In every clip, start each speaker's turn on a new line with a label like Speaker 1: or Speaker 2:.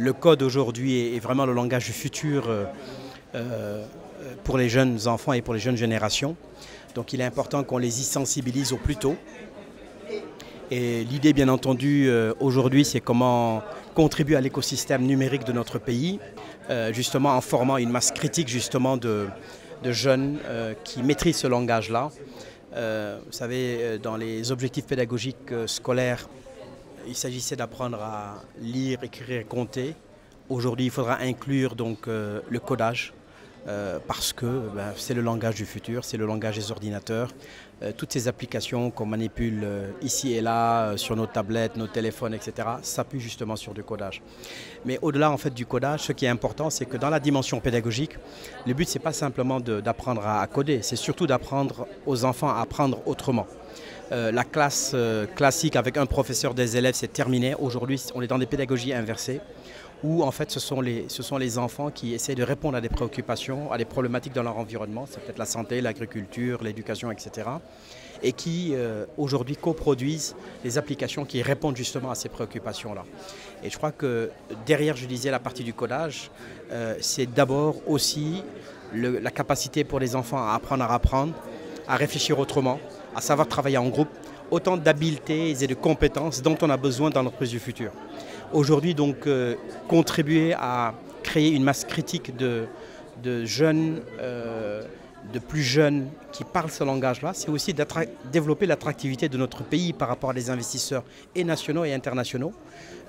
Speaker 1: le code aujourd'hui est vraiment le langage du futur pour les jeunes enfants et pour les jeunes générations. Donc il est important qu'on les y sensibilise au plus tôt. Et l'idée, bien entendu, aujourd'hui, c'est comment contribuer à l'écosystème numérique de notre pays, justement en formant une masse critique justement de jeunes qui maîtrisent ce langage-là. Vous savez, dans les objectifs pédagogiques scolaires, il s'agissait d'apprendre à lire, écrire et compter. Aujourd'hui, il faudra inclure donc le codage. Parce que c'est le langage du futur, c'est le langage des ordinateurs. Toutes ces applications qu'on manipule ici et là, sur nos tablettes, nos téléphones, etc., s'appuient justement sur du codage. Mais au-delà en fait, du codage, ce qui est important, c'est que dans la dimension pédagogique, le but, ce n'est pas simplement d'apprendre à coder, c'est surtout d'apprendre aux enfants à apprendre autrement. La classe classique avec un professeur, des élèves, c'est terminé. Aujourd'hui, on est dans des pédagogies inversées, où en fait ce sont les enfants qui essaient de répondre à des préoccupations, à des problématiques dans leur environnement, c'est peut-être la santé, l'agriculture, l'éducation, etc. Et qui aujourd'hui coproduisent des applications qui répondent justement à ces préoccupations-là. Et je crois que derrière, je disais, la partie du codage, c'est d'abord aussi la capacité pour les enfants à apprendre, à réfléchir autrement, à savoir travailler en groupe, autant d'habiletés et de compétences dont on a besoin dans notre du futur. Aujourd'hui, donc, contribuer à créer une masse critique de jeunes, de plus jeunes qui parlent ce langage-là, c'est aussi développer l'attractivité de notre pays par rapport à des investisseurs et nationaux et internationaux.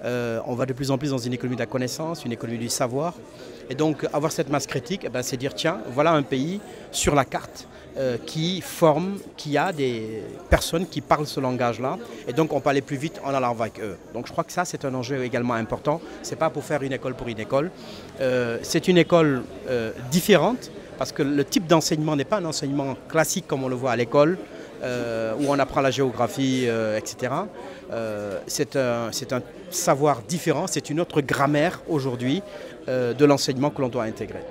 Speaker 1: On va de plus en plus dans une économie de la connaissance, une économie du savoir. Et donc, avoir cette masse critique, c'est dire, tiens, voilà un pays sur la carte qui forme, qui a des personnes qui parlent ce langage-là. Et donc, on peut aller plus vite en allant avec eux. Donc, je crois que ça, c'est un enjeu également important. Ce n'est pas pour faire une école pour une école. C'est une école différente parce que le type d'enseignement n'est pas un enseignement classique comme on le voit à l'école, où on apprend la géographie, etc. C'est un savoir différent, c'est une autre grammaire aujourd'hui de l'enseignement que l'on doit intégrer.